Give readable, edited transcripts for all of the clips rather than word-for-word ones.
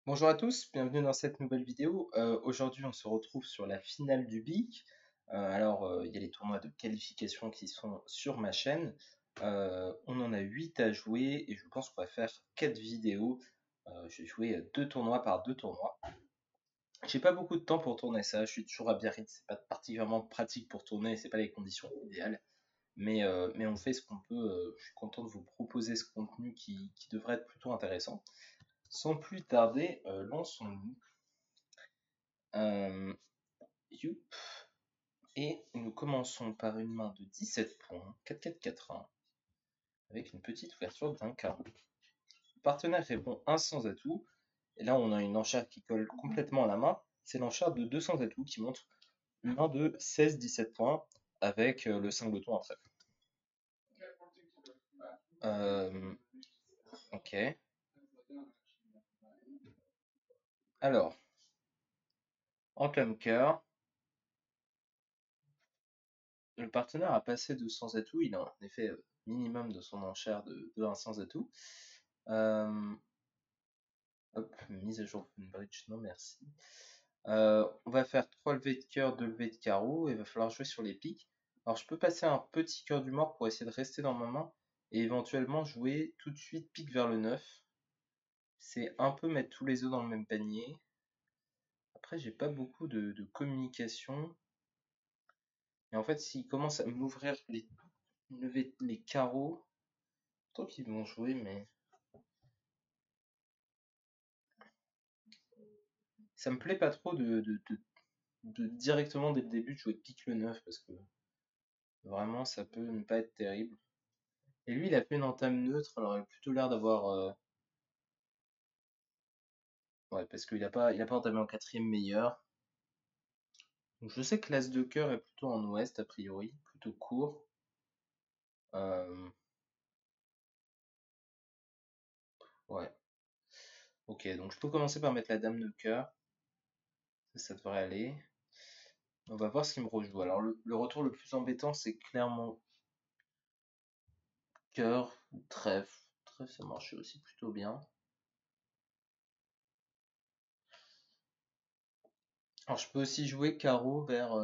Bonjour à tous, bienvenue dans cette nouvelle vidéo. Aujourd'hui, on se retrouve sur la finale du BIC. Il y a les tournois de qualification qui sont sur ma chaîne. On en a 8 à jouer et je pense qu'on va faire 4 vidéos. Je vais jouer 2 tournois par 2 tournois. J'ai pas beaucoup de temps pour tourner ça, je suis toujours à Biarritz, c'est pas particulièrement pratique pour tourner, c'est pas les conditions idéales. Mais on fait ce qu'on peut. Je suis content de vous proposer ce contenu qui devrait être plutôt intéressant. Sans plus tarder, lançons-nous. Euh, youp. Et nous commençons par une main de 17 points, 4-4-4-1, avec une petite ouverture d'un carreau. Le partenaire répond 1 sans atout, et là on a une enchère qui colle complètement à la main. C'est l'enchère de 2 sans atout qui montre une main de 16-17 points avec le singleton en trèfle. Euh, ok. Alors, en cœur, le partenaire a passé de sans atout, il a en effet minimum de son enchère de 1 sans atout. Hop, mise à jour bridge, non merci. On va faire 3 levées de cœur, 2 levées de carreau, et il va falloir jouer sur les piques. Alors je peux passer un petit cœur du mort pour essayer de rester dans ma main, et éventuellement jouer tout de suite pique vers le 9. C'est un peu mettre tous les œufs dans le même panier. Après j'ai pas beaucoup de communication. Et en fait s'ils commencent à m'ouvrir les carreaux, tant qu'ils vont jouer, mais ça me plaît pas trop de directement dès le début de jouer pique le 9 parce que vraiment ça peut ne pas être terrible. Et lui il a fait une entame neutre, alors il a plutôt l'air d'avoir ouais, parce qu'il a pas entamé en quatrième meilleur. Donc je sais que l'as de cœur est plutôt en ouest a priori, plutôt court. Euh, ouais. Ok, donc je peux commencer par mettre la dame de cœur. Ça devrait aller. On va voir ce qu'il me rejoue. Alors le retour le plus embêtant c'est clairement cœur ou trèfle. Trèfle ça marchait aussi plutôt bien. Alors je peux aussi jouer carreau vers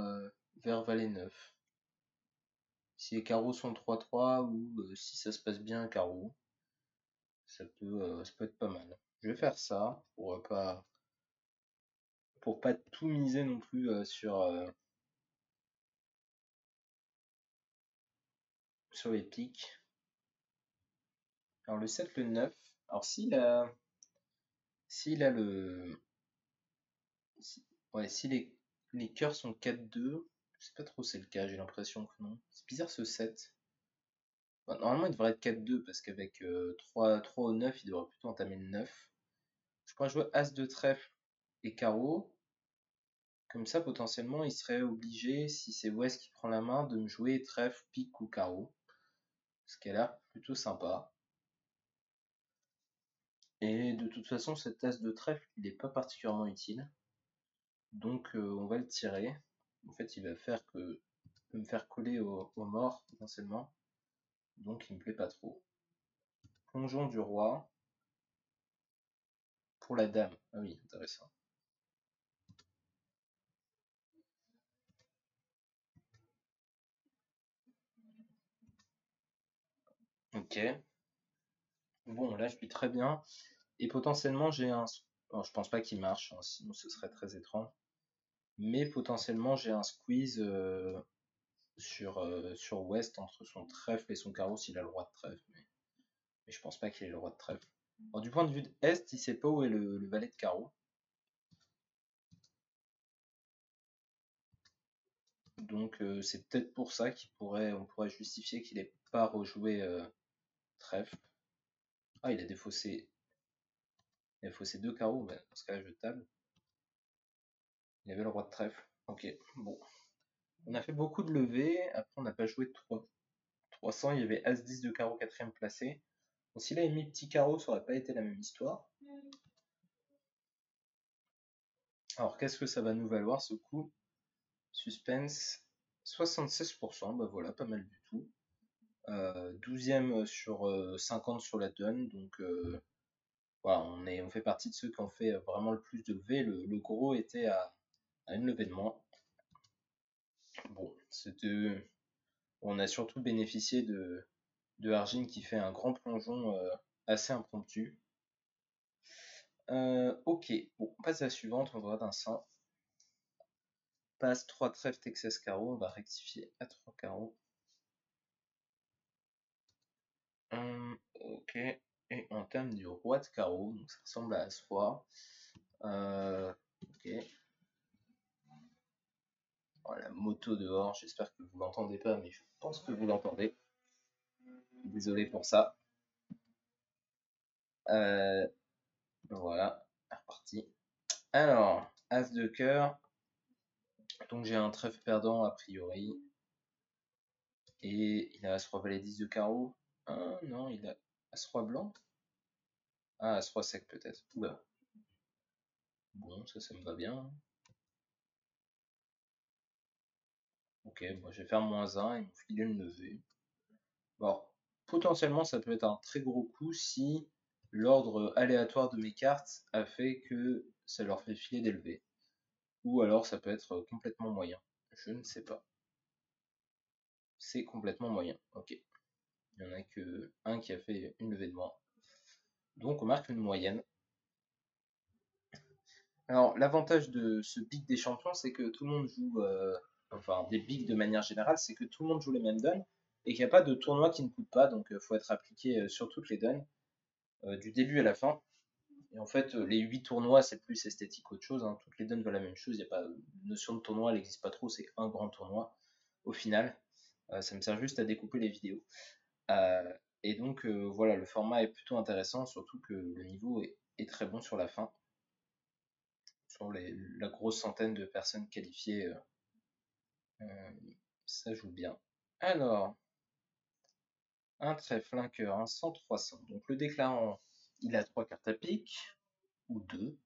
valet 9. Si les carreaux sont 3-3 ou si ça se passe bien carreau, ça peut être pas mal. Je vais faire ça pour pas tout miser non plus sur les piques. Alors le 7, le 9. Alors s'il a ouais, si les cœurs sont 4-2, je sais pas trop si c'est le cas, j'ai l'impression que non. C'est bizarre ce 7. Bah, normalement il devrait être 4-2 parce qu'avec 3 au 9, il devrait plutôt entamer le 9. Je pourrais jouer As de trèfle et carreau. Comme ça, potentiellement, il serait obligé, si c'est West qui prend la main, de me jouer trèfle, pique ou carreau. Ce qui a l'air plutôt sympa. Et de toute façon, cette as de trèfle, il n'est pas particulièrement utile. Donc on va le tirer. En fait, il peut me faire coller au mort, potentiellement. Donc il me plaît pas trop. Plongeon du roi. Pour la dame. Ah oui, intéressant. Ok. Bon, là, je suis très bien. Et potentiellement, j'ai un... Bon, je pense pas qu'il marche, hein, sinon ce serait très étrange. Mais potentiellement, j'ai un squeeze sur West entre son trèfle et son carreau s'il a le roi de trèfle. Mais je pense pas qu'il ait le roi de trèfle. Alors, du point de vue de Est, il sait pas où est le valet de carreau. Donc c'est peut-être pour ça on pourrait justifier qu'il n'ait pas rejoué trèfle. Ah, il a faussé deux carreaux, mais dans ce cas-là, je table. Il avait le roi de trèfle. Ok, bon. On a fait beaucoup de levées, après on n'a pas joué de 300, il y avait As-10 de carreau quatrième placé. Bon, s'il avait mis petit carreau, ça aurait pas été la même histoire. Alors qu'est-ce que ça va nous valoir ce coup? Suspense, 76%, bah voilà, pas mal du tout. 12e sur 50 sur la donne, donc voilà, on fait partie de ceux qui ont fait vraiment le plus de levées. Le gros était à une levée de moins. Bon, on a surtout bénéficié de Argin qui fait un grand plongeon assez impromptu. Ok, bon, on passe à la suivante, on voit d'un sang. Passe 3 trèfles Texas carreau, on va rectifier à 3 carreaux. Ok, et on termine du roi de carreau, donc ça ressemble à As-Roi. Ok. Oh, la moto dehors, j'espère que vous l'entendez pas, mais je pense que vous l'entendez. Désolé pour ça. Voilà, reparti. Alors, As de cœur. Donc j'ai un trèfle perdant a priori. Et il a As-Roi valet 10 de carreau. Ah non, il a As-Roi blanc. Ah, As-Roi sec peut-être. Oula. Bon, ça me va bien. Ok, bon, je vais faire -1 et me filer une levée. Bon, potentiellement ça peut être un très gros coup si l'ordre aléatoire de mes cartes a fait que ça leur fait filer des levées. Ou alors ça peut être complètement moyen. Je ne sais pas. C'est complètement moyen. Ok. Il n'y en a que un qui a fait une levée de moins. Donc on marque une moyenne. Alors l'avantage de ce big des champions, c'est que tout le monde joue, enfin des bigs de manière générale, c'est que tout le monde joue les mêmes dons et qu'il n'y a pas de tournoi qui ne coûte pas, donc il faut être appliqué sur toutes les dons, du début à la fin. Et en fait, les 8 tournois, c'est plus esthétique qu'autre chose, hein. Toutes les dons veulent la même chose, il n'y a pas de notion de tournoi, elle n'existe pas trop, c'est un grand tournoi au final. Ça me sert juste à découper les vidéos. Euh, et donc voilà, le format est plutôt intéressant, surtout que le niveau est très bon sur la fin, sur la grosse centaine de personnes qualifiées, euh, ça joue bien. Alors, un trèfle, un cœur, un 100, 300. Donc le déclarant, il a 3 cartes à pique, ou 2.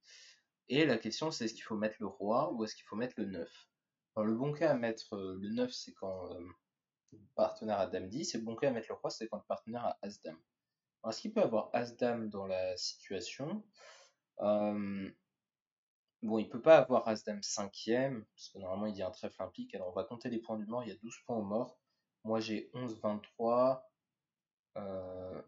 Et la question c'est est-ce qu'il faut mettre le roi ou est-ce qu'il faut mettre le 9. Alors le bon cas à mettre le 9 c'est quand le partenaire a dame 10 et le bon cas à mettre le roi c'est quand le partenaire a as dame. Alors est-ce qu'il peut avoir as dame dans la situation? Bon, il peut pas avoir As-Dame 5e, parce que normalement il y a un trèfle implique. Alors on va compter les points du mort, il y a 12 points au mort. Moi j'ai 11, 23, euh,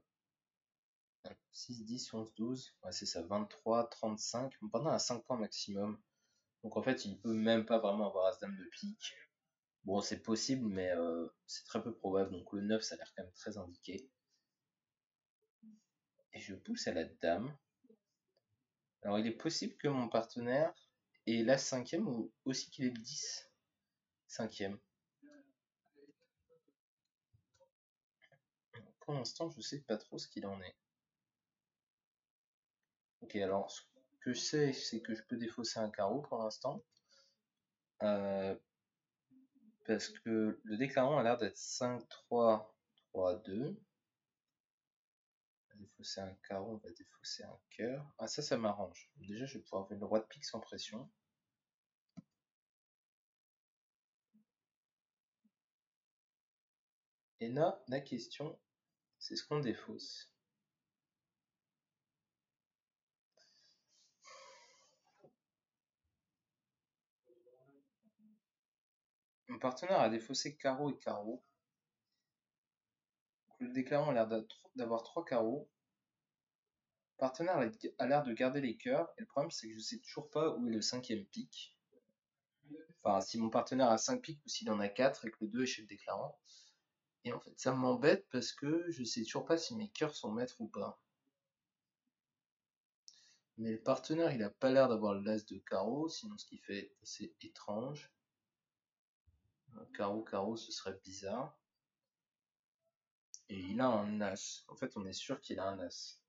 6, 10, 11, 12. Ouais, c'est ça, 23, 35. Mon partenaire a 5 points maximum. Donc en fait, il peut même pas vraiment avoir As-Dame de pique. Bon, c'est possible, mais c'est très peu probable. Donc le 9, ça a l'air quand même très indiqué. Et je pousse à la dame. Alors il est possible que mon partenaire ait la 5e ou aussi qu'il ait le 10. 5e. Pour l'instant, je sais pas trop ce qu'il en est. Ok, alors ce que je sais, c'est que je peux défausser un carreau pour l'instant. Euh, parce que le déclarant a l'air d'être 5, 3, 3, 2. On va défausser un carreau, on va défausser un cœur. Ah, ça m'arrange. Déjà, je vais pouvoir faire le roi de pique sans pression. Et là, la question, c'est ce qu'on défausse. Mon partenaire a défaussé carreau et carreau. Le déclarant a l'air d'avoir 3 carreaux. Le partenaire a l'air de garder les cœurs. Et le problème, c'est que je sais toujours pas où est le 5e pic. Enfin, si mon partenaire a 5 piques ou s'il en a 4 et que le 2 est chez le déclarant. Et en fait, ça m'embête parce que je sais toujours pas si mes cœurs sont maîtres ou pas. Mais le partenaire, il a pas l'air d'avoir l'as de carreau, sinon ce qui fait assez étrange. Carreau, carreau, ce serait bizarre. Et il a un as. En fait, on est sûr qu'il a un as.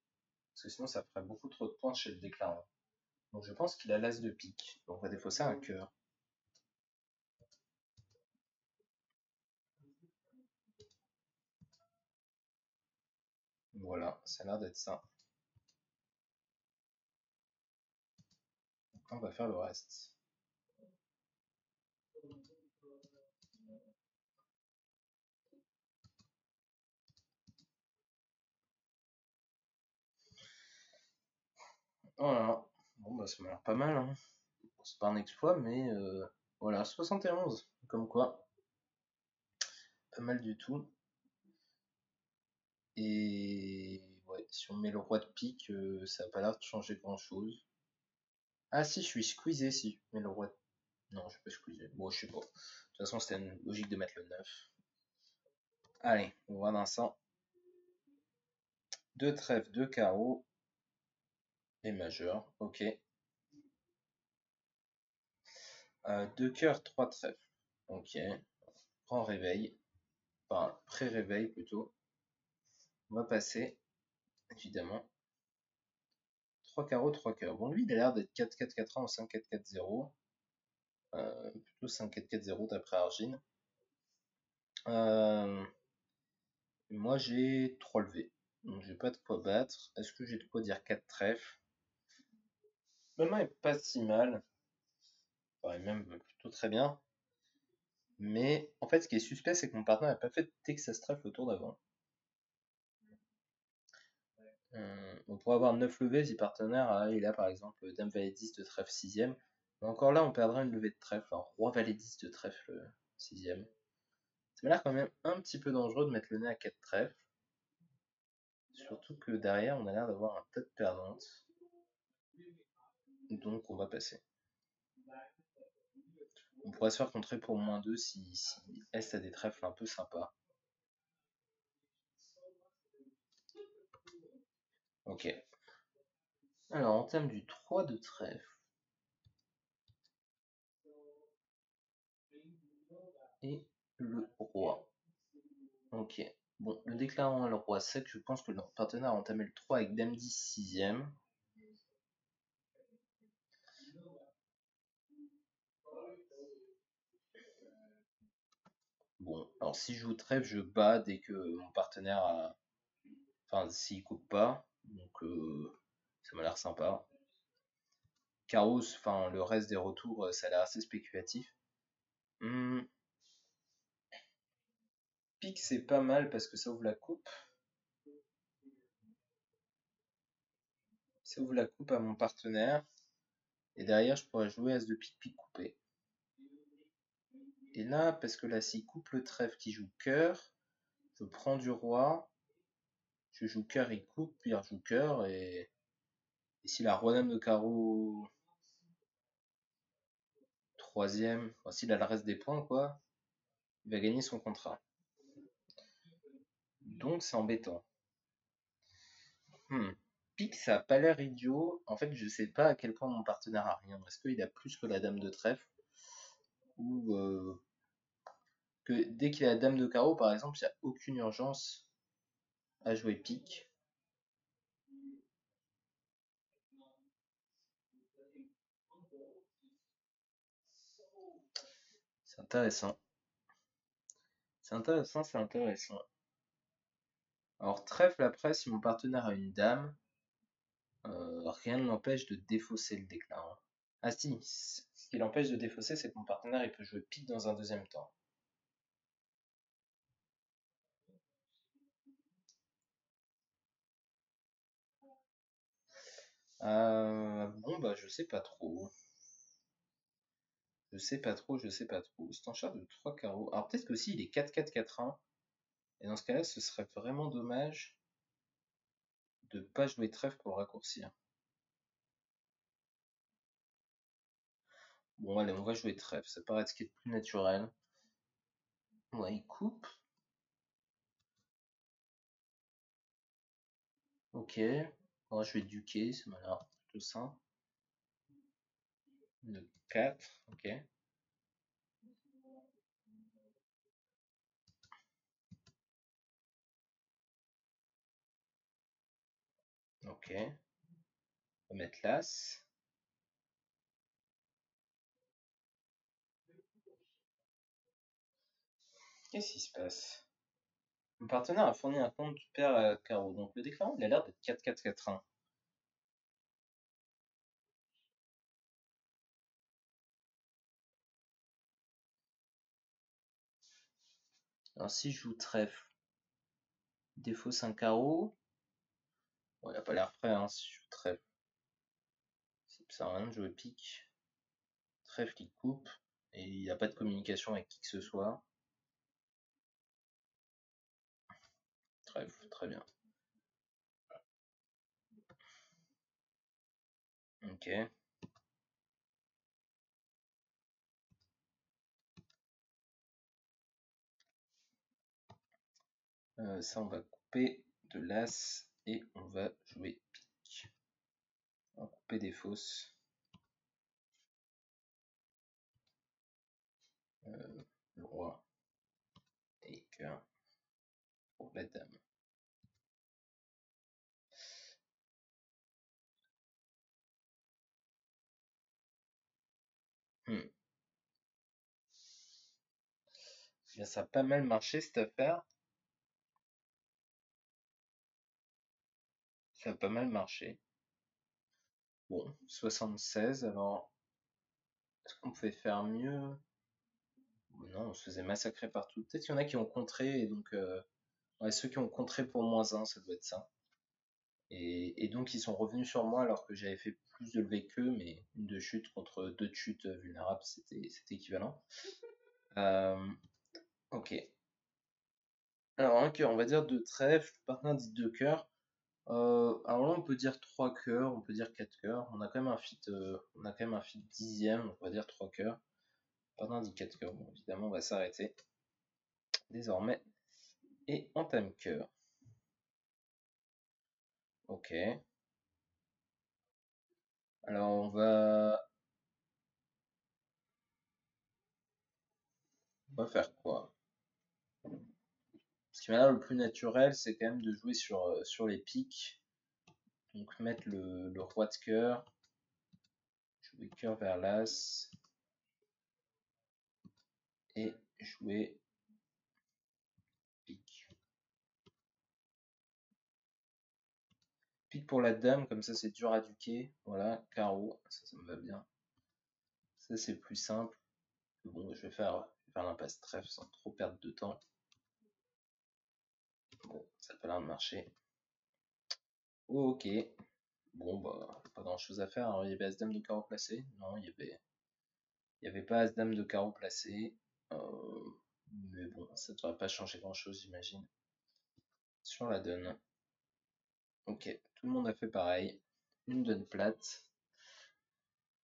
Parce que sinon, ça ferait beaucoup trop de points chez le déclarant. Donc je pense qu'il a l'as de pique. Donc on va défausser un cœur. Voilà, ça a l'air d'être ça. Donc on va faire le reste. Voilà. Bon, bah, ça m'a l'air pas mal, hein. Bon, c'est pas un exploit, mais voilà, 71. Comme quoi, pas mal du tout. Et ouais, si on met le roi de pique, ça a pas l'air de changer grand-chose. Ah si, je suis squeezé si. Mais le roi de... Non, je suis pas squeezé. Bon, je sais pas. De toute façon, c'était une logique de mettre le 9. Allez, on va d'un sang. Deux trèfles, deux carreaux. Et majeur, ok. Deux cœurs, trois trèfles. Ok. Grand réveil. Enfin, pré-réveil plutôt. On va passer, évidemment. Trois carreaux, trois cœurs. Bon, lui, il a l'air d'être 4-4-4-1 ou 5-4-4-0. Plutôt 5-4-4-0 d'après Argine. Euh, Moi, j'ai 3 levées. Donc, j'ai pas de quoi battre. Est-ce que j'ai de quoi dire 4 trèfles? Ma main est pas si mal. Enfin, même plutôt très bien. Mais en fait, ce qui est suspect, c'est que mon partenaire n'a pas fait de Texas trèfle au tour d'avant. On pourrait avoir 9 levées si partenaire il a par exemple Dame Valet 10 de trèfle 6ème. Mais encore là, on perdra une levée de trèfle. Alors, Roi Valet 10 de trèfle 6ème. Ça m'a l'air quand même un petit peu dangereux de mettre le nez à 4 trèfles. Surtout que derrière, on a l'air d'avoir un tas de perdantes. Donc, on va passer. On pourrait se faire contrer pour -2 si S a des trèfles un peu sympas. Ok. Alors, en termes du 3 de trèfle et le roi. Ok. Bon, le déclarant et le roi sec, je pense que notre partenaire a entamé le 3 avec Dame 10 6ème. Bon, alors si je joue trèfle, je bats dès que mon partenaire a... Enfin, s'il coupe pas. Donc, ça m'a l'air sympa. Carreau, enfin, le reste des retours, ça a l'air assez spéculatif. Hmm, Pique, c'est pas mal parce que ça ouvre la coupe. Ça ouvre la coupe à mon partenaire. Et derrière, je pourrais jouer As de pique, pique coupé. Et là, parce que là, s'il coupe le trèfle qui joue cœur, je prends du roi. Je joue cœur, il coupe, puis il rejoue cœur. Et si la roi dame de carreau troisième, enfin, s'il a le reste des points, quoi, il va gagner son contrat. Donc c'est embêtant. Hmm. Pique, ça a pas l'air idiot. En fait, je sais pas à quel point mon partenaire a rien. Est-ce qu'il a plus que la dame de trèfle? Ou que dès qu'il a la dame de carreau, par exemple, il n'y a aucune urgence à jouer pique. C'est intéressant. C'est intéressant, c'est intéressant. Alors, trèfle après, si mon partenaire a une dame, rien ne l'empêche de défausser le déclarant. Ah si, ce qui l'empêche de défausser, c'est que mon partenaire il peut jouer pique dans un deuxième temps. Bon bah je sais pas trop. Je sais pas trop, je sais pas trop. C'est en charge de 3 carreaux. Alors peut-être que aussi il est 4-4-4-1. Et dans ce cas-là, ce serait vraiment dommage de pas jouer trèfle pour le raccourcir. Bon allez, on va jouer trèfle. Ça paraît ce qui est le plus naturel. Ouais, il coupe. Ok. Bon, je vais duquer, ça m'a l'air plutôt simple. Le 4, ok. Ok. On va mettre l'As. Qu'est-ce qui se passe? Mon partenaire a fourni un compte du père à carreau. Donc le déclarant, il a l'air d'être 4-4-4-1. Alors si je joue trèfle, il défausse un carreau. Bon, il a pas l'air prêt, hein, si je joue trèfle. sert à rien de jouer pique. Trèfle qui coupe. Et il n'y a pas de communication avec qui que ce soit. Trèfle, très bien. Ok. Ça, on va couper de l'as et on va jouer pique. On va couper des fausses. Le roi et cœur pour la dame. Hmm. Bien, ça a pas mal marché cette affaire. Ça a pas mal marché. Bon, 76, alors est-ce qu'on pouvait faire mieux? Non, on se faisait massacrer partout. Peut-être qu'il y en a qui ont contré, et donc ouais, ceux qui ont contré pour -1, ça doit être ça. Et donc ils sont revenus sur moi alors que j'avais fait plus de levées qu'eux, mais une de chute contre deux de chute vulnérables, c'était équivalent. Euh, ok. Alors un cœur, on va dire deux trèfles, le partenaire dit deux cœurs. Alors là on peut dire trois cœurs, on peut dire quatre cœurs. On a quand même un fit, on a quand même un fit dixième, donc on va dire trois cœurs. Le partenaire dit quatre cœurs. Bon, évidemment on va s'arrêter désormais. Et entame cœur. Ok. Alors on va faire quoi? Ce qui m'a l'air le plus naturel, c'est quand même de jouer sur les piques. Donc mettre le roi de cœur, jouer cœur vers l'as et jouer pique. Pique pour la dame, comme ça c'est dur à duquer. Voilà, carreau, ça me va bien. Ça c'est plus simple. Bon, je vais faire l'impasse trèfle sans trop perdre de temps. Bon, ça a pas l'air de marcher. Ok. Bon, bah, pas grand chose à faire. Alors, il y avait As-Dame de carreau placé. Non, il y avait pas As-Dame de carreau placé. Mais bon, ça ne devrait pas changer grand chose, j'imagine. Sur la donne. Ok, tout le monde a fait pareil. Une donne plate.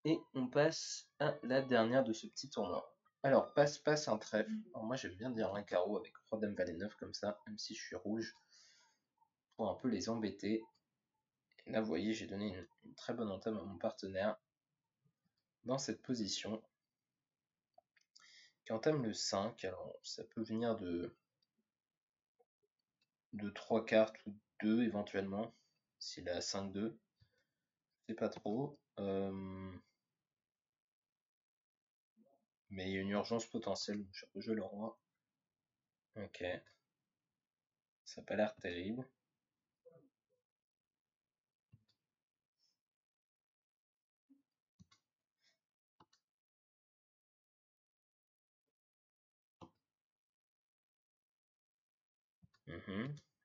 Et on passe à la dernière de ce petit tournoi. Alors, passe un trèfle. Alors, moi, j'aime bien dire un carreau avec roi dame valet 9 comme ça, même si je suis rouge, pour un peu les embêter. Et là, vous voyez, j'ai donné une très bonne entame à mon partenaire dans cette position qui entame le 5. Alors, ça peut venir de 3 cartes ou 2 éventuellement, s'il a 5-2. Je sais pas trop. Mais il y a une urgence potentielle, donc je rejoue le roi. Ok, ça n'a pas l'air terrible.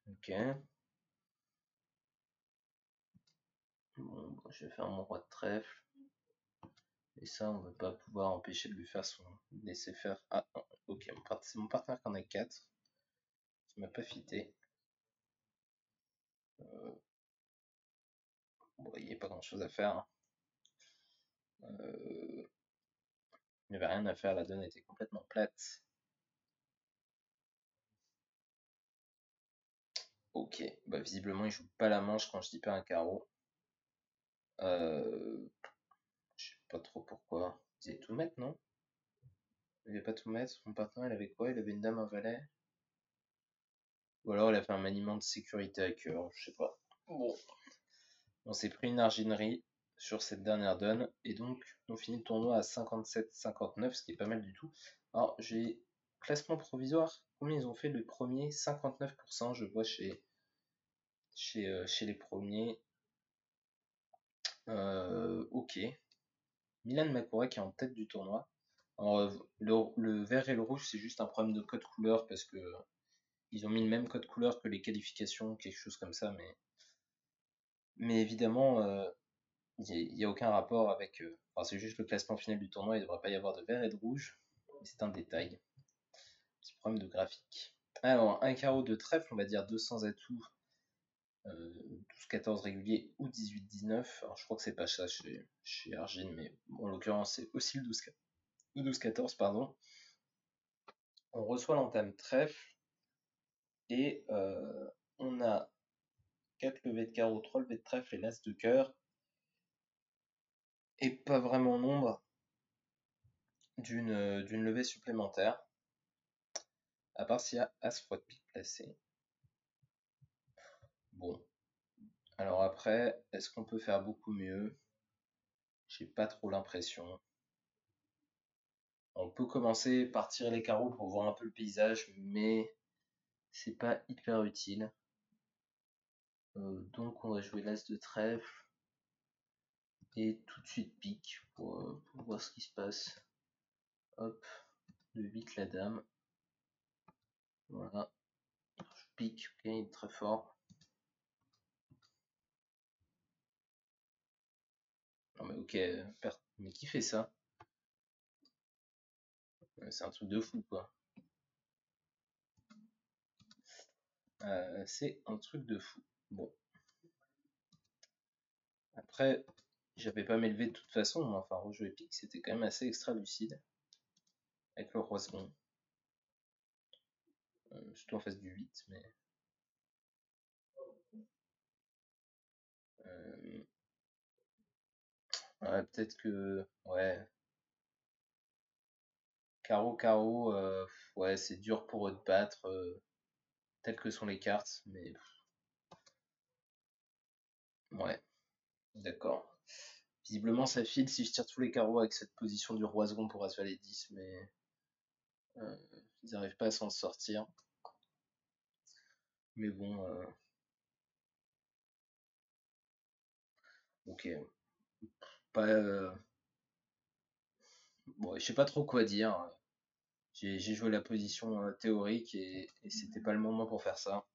Ok. Bon, bah, je vais faire mon roi de trèfle. Et ça, on ne va pas pouvoir empêcher de lui faire son laisser faire. Ah, non, ok, c'est mon partenaire qui en a 4. Qui m'a pas fité. Bon, il n'y a pas grand chose à faire, hein. Il n'y avait rien à faire, la donne était complètement plate. Ok, bah visiblement il joue pas la manche quand je dis pas un carreau. Je sais pas trop pourquoi. Il devait tout mettre, non? Il devait pas tout mettre. Mon partenaire, il avait quoi? Il avait une dame, un valet. Ou alors il a fait un maniement de sécurité à cœur, je sais pas. Bon, on s'est pris une arginerie sur cette dernière donne. Et donc, on finit le tournoi à 57-59, ce qui est pas mal du tout. Alors, j'ai classement provisoire. Combien ils ont fait le premier? 59%, je vois chez les premiers. Ok. Milan Makura qui est en tête du tournoi. Alors, le vert et le rouge, c'est juste un problème de code couleur parce que ils ont mis le même code couleur que les qualifications, quelque chose comme ça. Mais évidemment, il y a aucun rapport avec. Enfin, c'est juste le classement final du tournoi, il ne devrait pas y avoir de vert et de rouge. Mais c'est un détail. Petit problème de graphique. Alors, un carreau de trèfle, on va dire 200 atouts, 12-14 régulier ou 18-19. Alors, je crois que c'est pas ça chez Argine, mais en l'occurrence, c'est aussi le 12-14, pardon. On reçoit l'entame trèfle et on a 4 levées de carreau, 3 levées de trèfle et l'as de cœur. Et pas vraiment nombre d'une levée supplémentaire, à part s'il y a as fois de pique placé. Bon, alors après, est-ce qu'on peut faire beaucoup mieux? J'ai pas trop l'impression. On peut commencer par tirer les carreaux pour voir un peu le paysage, mais c'est pas hyper utile. Donc on va jouer l'as de trèfle et tout de suite pique pour voir ce qui se passe. Hop, le 8 la dame. Voilà, je pique, ok, il est très fort. Non mais ok, mais qui fait ça? C'est un truc de fou quoi. C'est un truc de fou. Bon, après, j'avais pas m'élever de toute façon, mais enfin, rejouer pique, c'était quand même assez extra lucide. Avec le roi second. Surtout en face du 8, mais. Euh, ouais, peut-être que. Ouais. Carreau, carreau, ouais, c'est dur pour eux de battre, telles que sont les cartes, mais. Ouais, d'accord. Visiblement, ça file si je tire tous les carreaux avec cette position du roi second pour as valet 10, mais. euh, ils n'arrivent pas à s'en sortir. Mais bon, ok. Pas, bon, je sais pas trop quoi dire. J'ai joué la position théorique et c'était pas le moment pour faire ça.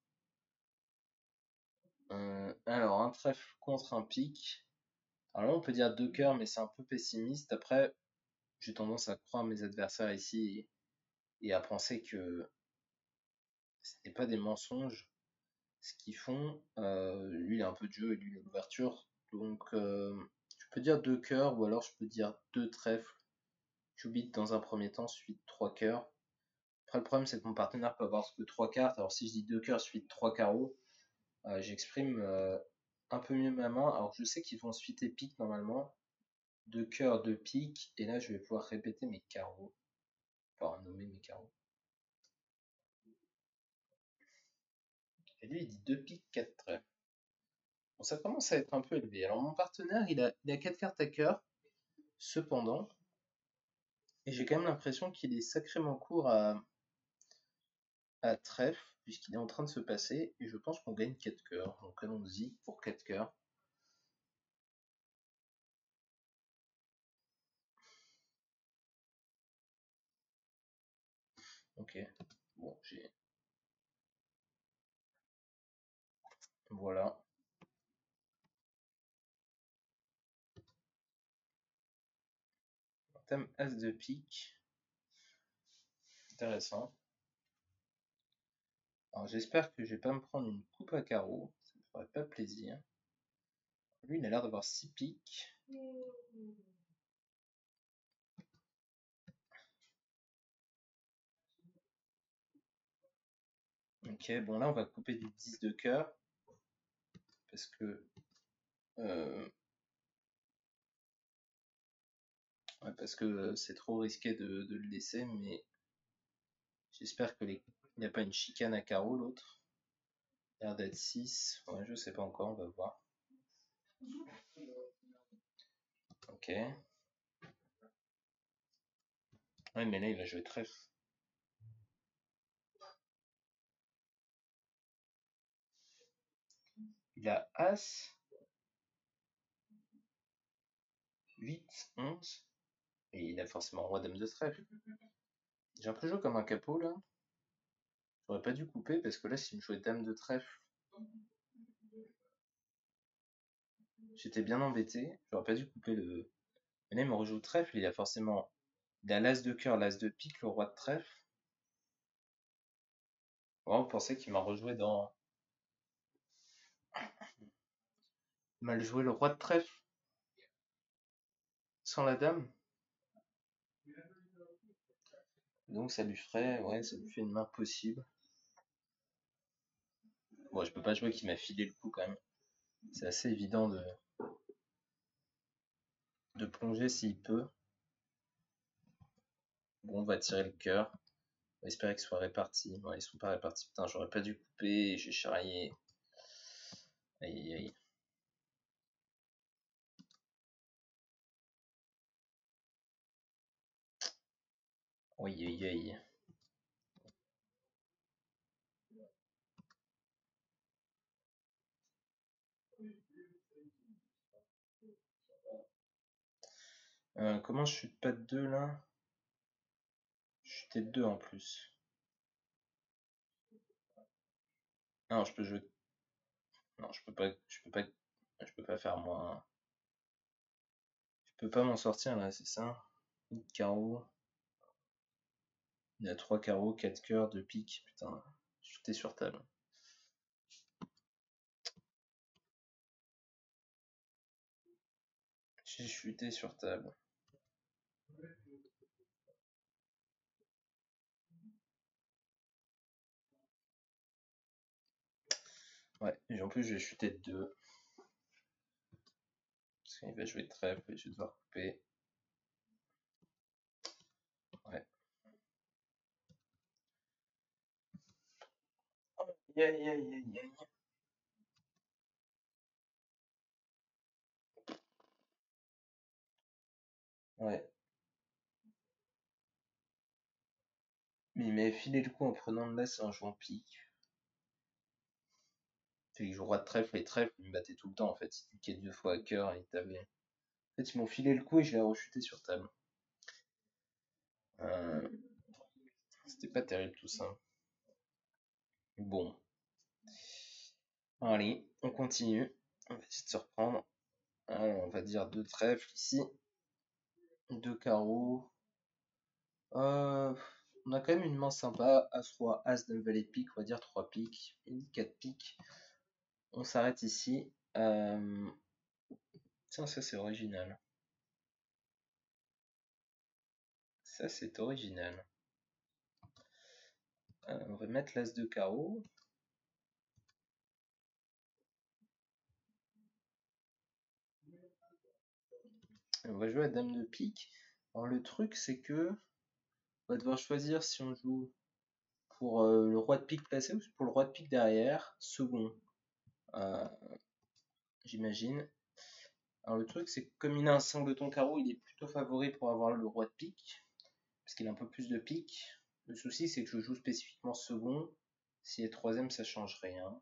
Alors, un trèfle contre un pic. Alors là, on peut dire deux cœurs, mais c'est un peu pessimiste. Après, j'ai tendance à croire mes adversaires ici et à penser que ce n'est pas des mensonges ce qu'ils font. Lui, il a un peu de jeu et lui, il a l'ouverture. Donc, je peux dire deux cœurs ou alors je peux dire deux trèfles. Cubit dans un premier temps, suite trois cœurs. Après, le problème, c'est que mon partenaire peut avoir que trois cartes. Alors, si je dis deux cœurs suite trois carreaux, j'exprime un peu mieux ma main. Alors, je sais qu'ils vont suiter pique normalement. Deux cœurs, deux piques. Et là, je vais pouvoir répéter mes carreaux. Enfin, nommer mes carreaux. Et lui, il dit deux piques, quatre trèfles. Bon, ça commence à être un peu élevé. Alors, mon partenaire, il a quatre cartes à cœur. Cependant, et j'ai quand même l'impression qu'il est sacrément court à trèfle, puisqu'il est en train de se passer. Et je pense qu'on gagne 4 cœurs. Donc, allons-y pour 4 cœurs. Ok. Bon, j'ai. Voilà. Thème As de pique. Intéressant. Alors j'espère que je vais pas me prendre une coupe à carreaux. Ça me ferait pas plaisir. Lui, il a l'air d'avoir 6 piques. Ok, bon là on va couper du 10 de cœur. Parce que. Ouais, parce que c'est trop risqué de le laisser, mais j'espère que il n'y a pas une chicane à carreaux l'autre. Il a l'air d'être 6. Ouais, je sais pas encore, on va voir. Ok. Ouais, mais là il va jouer trèfle. Il a As, 8, 11. Et il a forcément roi dame de trèfle. J'ai un peu joué comme un capot là. J'aurais pas dû couper parce que là, s'il me jouait dame de trèfle. J'étais bien embêté. J'aurais pas dû couper le. Mais là, il me rejoue trèfle. Il a forcément. Il a l'as de cœur, l'as de pique, le roi de trèfle. Vraiment, vous pensez qu'il m'a rejoué dans. Mal joué le roi de trèfle sans la dame. Donc ça lui ferait. Ouais, ça lui fait une main possible. Bon, je peux pas jouer qu'il m'a filé le coup quand même. C'est assez évident de plonger s'il peut. Bon, on va tirer le cœur. On va espérer qu'ils soient répartis. Ouais, ils sont pas répartis. Putain, j'aurais pas dû couper. J'ai charrié. Aïe aïe aïe. Aïe aïe aïe. Comment je chute pas de 2 là? Je chutais de 2 en plus. Non, je peux jouer. Non, je peux pas. Je peux pas faire moins. Je peux pas m'en sortir là, c'est ça? Carreau. Il y a 3 carreaux, 4 cœurs, 2 piques. Putain, chuter sur table. J'ai chuté sur table. Ouais, et en plus je vais chuter de 2. Parce qu'il va jouer de trèfle et je vais devoir couper. Ouais. Aïe aïe aïe aïe aïe. Ouais. Mais il m'avait filé le coup en prenant le l'as et en jouant pique. Il joue roi de trèfle et trèfle, il me battait tout le temps en fait. Il piquait 2 fois à cœur et il t'avait. En fait, ils m'ont filé le coup et je l'ai rechuté sur table. Euh, C'était pas terrible tout ça. Bon. Allez, on continue. On va essayer de se reprendre. Alors, on va dire 2 trèfles ici. 2 carreaux. On a quand même une main sympa. As-Roi, As, Dame, Valet, pique. On va dire 3 piques. Et 4 piques. On s'arrête ici. Tiens, ça c'est original. Ça c'est original. On va mettre l'As de carreau. On va jouer à Dame de pique. Alors le truc c'est que on va devoir choisir si on joue pour le roi de pique placé ou pour le roi de pique derrière, second, euh, j'imagine. Alors le truc c'est que comme il a un singleton carreau, il est plutôt favori pour avoir le roi de pique, parce qu'il a un peu plus de pique. Le souci c'est que je joue spécifiquement second. S'il est troisième, ça change rien.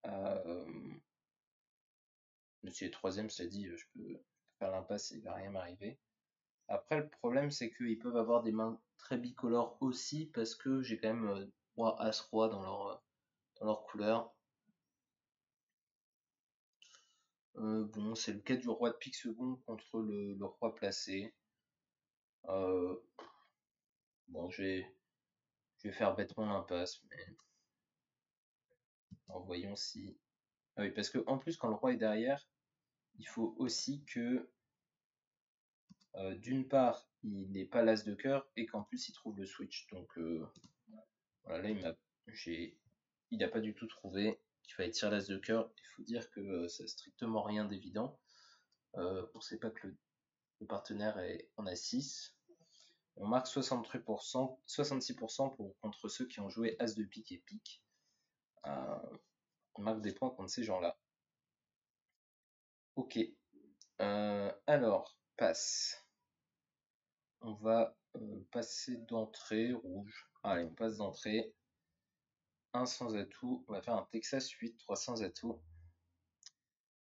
Euh, mais s'il est troisième, c'est dit, je peux faire l'impasse et il va rien m'arriver. Après, le problème, c'est qu'ils peuvent avoir des mains très bicolores aussi, parce que j'ai quand même roi, as, roi dans leur couleur. Bon, c'est le cas du roi de pique second contre le roi placé. Euh, bon, je vais faire bêtement l'impasse, mais voyons si. Ah oui, parce que en plus, quand le roi est derrière, il faut aussi que, d'une part, il n'ait pas l'as de cœur et qu'en plus, il trouve le switch. Donc, voilà, là, il n'a pas du tout trouvé qu'il fallait tirer l'as de cœur. Il faut dire que ça n'a strictement rien d'évident. On ne sait pas que le partenaire en a 6. On marque 63%, 66% contre ceux qui ont joué As de pique et pique. On marque des points contre ces gens-là. Ok. Alors, passe. On va passer d'entrée rouge. Allez, on passe d'entrée. 1 sans atout. On va faire un Texas 8, 3 sans atout.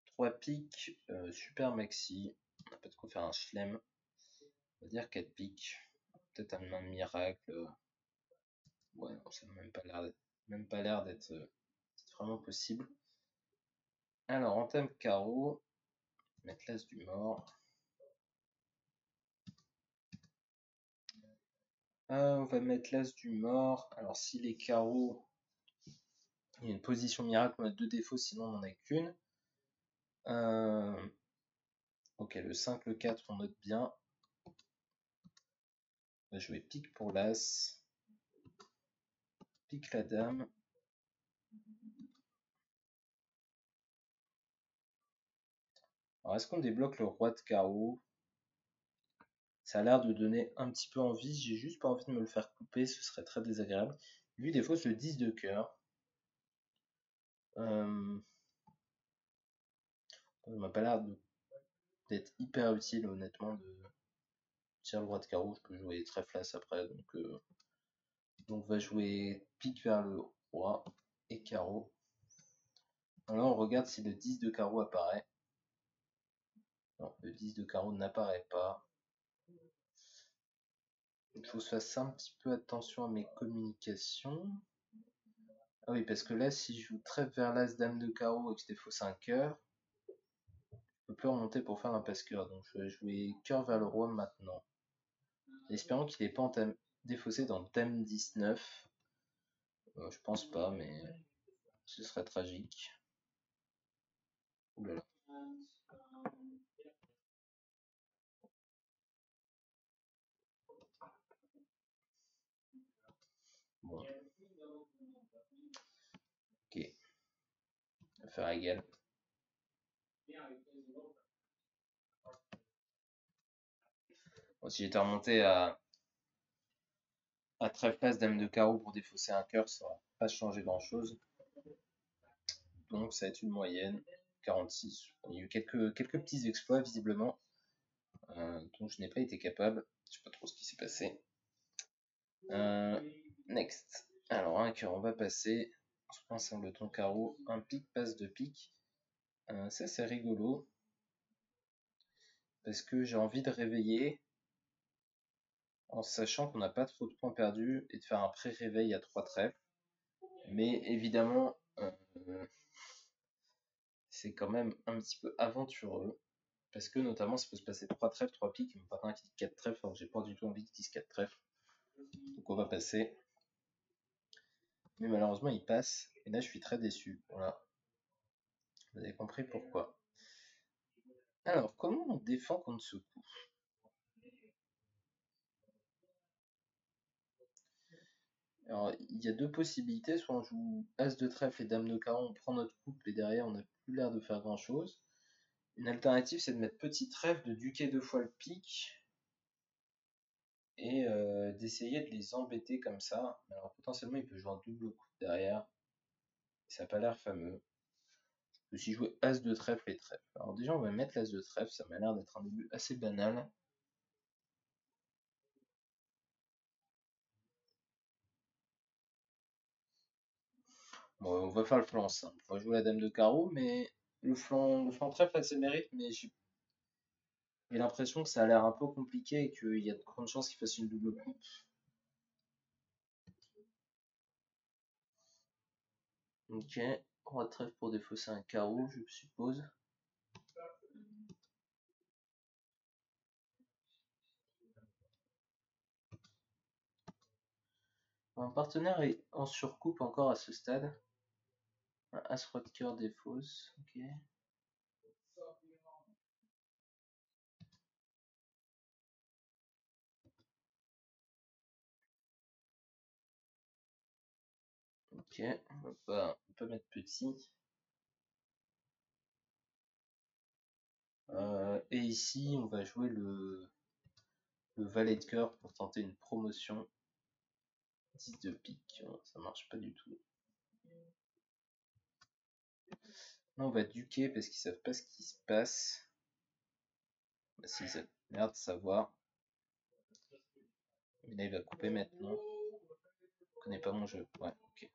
3 piques, super maxi. On n'a pas de quoi faire un chelem. On va dire 4 piques. Peut-être un main miracle. Ouais, non, ça n'a même pas l'air d'être vraiment possible. Alors, en thème carreau, mettre l'as du mort. On va mettre l'as du mort. Alors, si les carreaux, il y a une position miracle, on a 2 défauts, sinon on n'en a qu'une. Ok, le 5, le 4, on note bien. On va jouer pique pour l'as. Pique la dame. Alors, est-ce qu'on débloque le roi de carreau? Ça a l'air de donner un petit peu envie. J'ai juste pas envie de me le faire couper, ce serait très désagréable. Lui défausse le 10 de cœur. Ça m'a pas l'air d'être hyper utile, honnêtement, de tirer le roi de carreau. Je peux jouer très flas après, donc on va jouer pique vers le roi et carreau. Alors on regarde si le 10 de carreau apparaît. Non, le 10 de carreau n'apparaît pas. Il faut que je fasse un petit peu attention à mes communications. Ah oui, parce que là, si je joue trèfle vers l'as, dame de carreau et que je défausse un cœur, je peux plus remonter pour faire un passe-cœur. Donc je vais jouer cœur vers le roi maintenant. Espérons qu'il n'est pas défaussé dans dame 19. Je pense pas, mais ce serait tragique. Ouh là là. Bon, ok. Affaire égale. Bon, si j'étais remonté à trèfle face dame de carreau pour défausser un cœur, ça n'aurait pas changé grand chose. Donc ça va être une moyenne. 46. Il y a eu quelques petits exploits visiblement, dont je n'ai pas été capable. Je sais pas trop ce qui s'est passé. Next. Alors un cœur, on va passer. On se prend un singleton carreau, un pique passe de pique. Ça c'est rigolo. Parce que j'ai envie de réveiller en sachant qu'on n'a pas trop de points perdus et de faire un pré-réveil à 3 trèfles. Mais évidemment, c'est quand même un petit peu aventureux. Parce que notamment, ça peut se passer 3 trèfles, 3 piques, mais pas un qui dit 4 trèfles, alors j'ai pas du tout envie qu'ils disent 4 trèfles. Donc on va passer. Mais malheureusement, il passe. Et là, je suis très déçu. Voilà. Vous avez compris pourquoi. Alors, comment on défend contre ce coup? Alors, il y a deux possibilités. Soit on joue As de trèfle et Dame de carreau, on prend notre coupe et derrière, on n'a plus l'air de faire grand chose. Une alternative, c'est de mettre petit trèfle, de duquer 2 fois le pique et d'essayer de les embêter comme ça. Alors, potentiellement, il peut jouer un double coup derrière. Ça n'a pas l'air fameux. Je peux aussi jouer As de trèfle et trèfle. Alors, déjà, on va mettre l'As de trèfle. Ça m'a l'air d'être un début assez banal. Bon, on va faire le flanc simple. On va jouer la Dame de carreau, mais le flanc trèfle a ses mérites, mais j'ai l'impression que ça a l'air un peu compliqué et qu'il y a de grandes chances qu'il fasse une double coupe. Ok, roi de trèfle pour défausser un carreau, je suppose. Mon partenaire est en surcoupe encore à ce stade. Un As roi de cœur défausse. Ok. Ok, on va pas mettre petit. Et ici, on va jouer le valet de cœur pour tenter une promotion. 10 de pique, ça marche pas du tout. Là, on va duquer parce qu'ils savent pas ce qui se passe. Bah, si, ça a l'air de savoir. Mais là, il va couper maintenant. Il connaît pas mon jeu. Ouais, ok.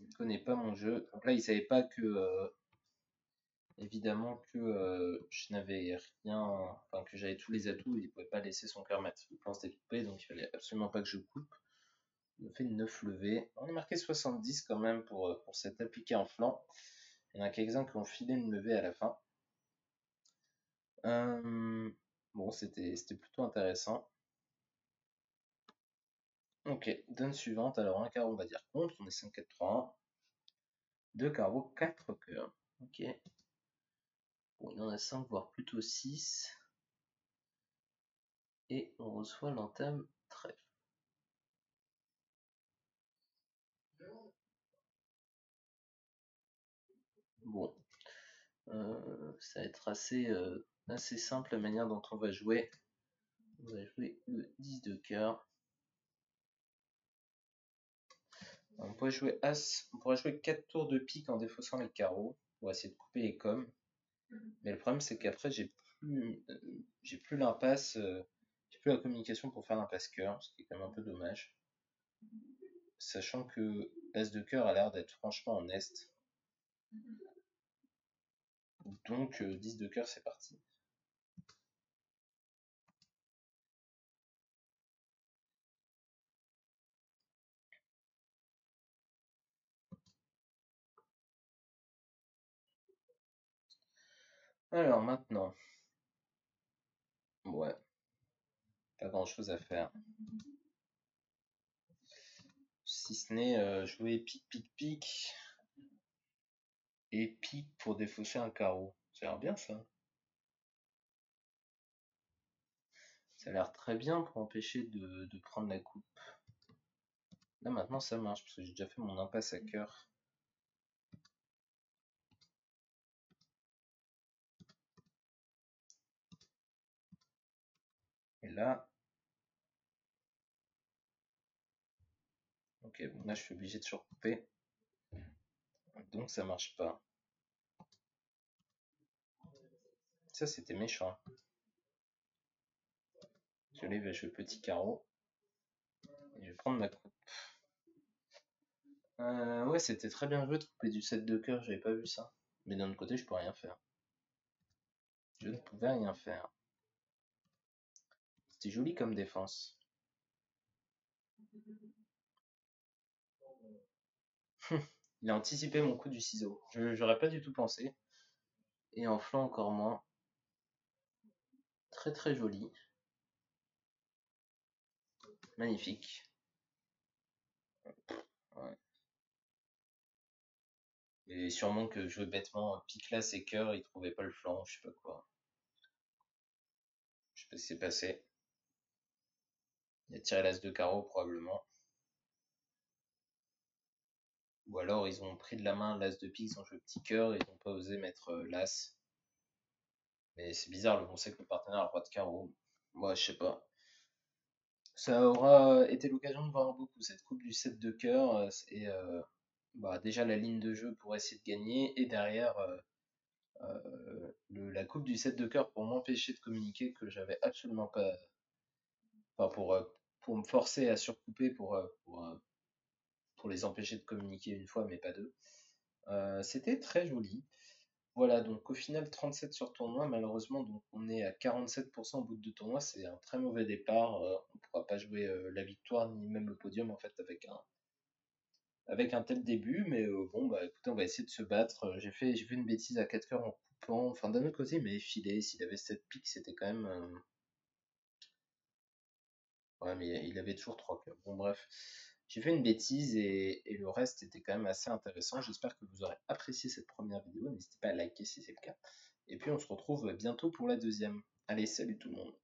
Il connaît pas mon jeu. Donc là, il savait pas que, évidemment, que je n'avais rien, enfin, que j'avais tous les atouts et il pouvait pas laisser son cœur mettre. Le plan s'était coupé, donc il fallait absolument pas que je coupe. On a fait 9 levées. On a marqué 70 quand même pour s'être appliqué en flanc. Il y en a quelques-uns qui ont filé une levée à la fin. Bon, c'était plutôt intéressant. Ok, donne suivante. Alors, un carreau, on va dire contre. On est 5, 4, 3, 1. Deux carreaux, 4 cœurs. Ok. Bon, il y en a 5, voire plutôt 6. Et on reçoit l'entame trèfle. Bon, ça va être assez simple la manière dont on va jouer. On va jouer le 10 de cœur. On pourrait jouer As, on pourrait jouer 4 tours de pique en défaussant les carreaux pour essayer de couper les coms. Mais le problème c'est qu'après j'ai plus l'impasse, j'ai plus la communication pour faire l'impasse cœur, ce qui est quand même un peu dommage. Sachant que As de cœur a l'air d'être franchement en est. Donc 10 de cœur c'est parti. Alors maintenant, ouais, pas grand chose à faire. Si ce n'est jouer pique, pique, pique. Et pique pour défausser un carreau. Ça a l'air bien ça. Ça a l'air très bien pour empêcher de prendre la coupe. Là maintenant ça marche parce que j'ai déjà fait mon impasse à cœur. Et là, ok, bon là je suis obligé de surcouper. Donc ça marche pas. Ça c'était méchant. Je vais jouer petit carreau. Et je vais prendre ma coupe. Ouais, c'était très bien joué de couper du 7 de cœur, j'avais pas vu ça. Mais d'un autre côté, je peux rien faire. Je ne pouvais rien faire. C'était joli comme défense. Il a anticipé mon coup du ciseau. J'aurais pas du tout pensé. Et en flanc encore moins. Très très joli. Magnifique. Ouais. Et sûrement que jouer bêtement pique-là et cœur, il trouvait pas le flanc, je sais pas quoi. Je sais pas ce qui s'est passé. Il a tiré l'as de carreau probablement. Ou alors ils ont pris de la main l'as de pique, ils ont joué petit cœur et ils n'ont pas osé mettre l'as. Mais c'est bizarre, on sait que le partenaire a le roi de carreau. Moi, je sais pas. Ça aura été l'occasion de voir beaucoup cette coupe du 7 de cœur et bah, déjà la ligne de jeu pour essayer de gagner et derrière la coupe du 7 de cœur pour m'empêcher de communiquer que j'avais absolument pas. Enfin, pour me forcer à surcouper pour les empêcher de communiquer une fois, mais pas deux. C'était très joli. Voilà, donc au final 37 sur tournoi, malheureusement, donc on est à 47% au bout de deux tournois, c'est un très mauvais départ. On ne pourra pas jouer la victoire ni même le podium en fait avec un tel début, mais bon bah écoutez, on va essayer de se battre. J'ai fait une bêtise à 4 cœurs en coupant. Enfin d'un autre côté, il m'avait filé. S'il avait cette pique, c'était quand même. Ouais, mais il avait toujours 3 cœurs. Bon bref, j'ai fait une bêtise et le reste était quand même assez intéressant. J'espère que vous aurez apprécié cette première vidéo. N'hésitez pas à liker si c'est le cas. Et puis on se retrouve bientôt pour la deuxième. Allez, salut tout le monde.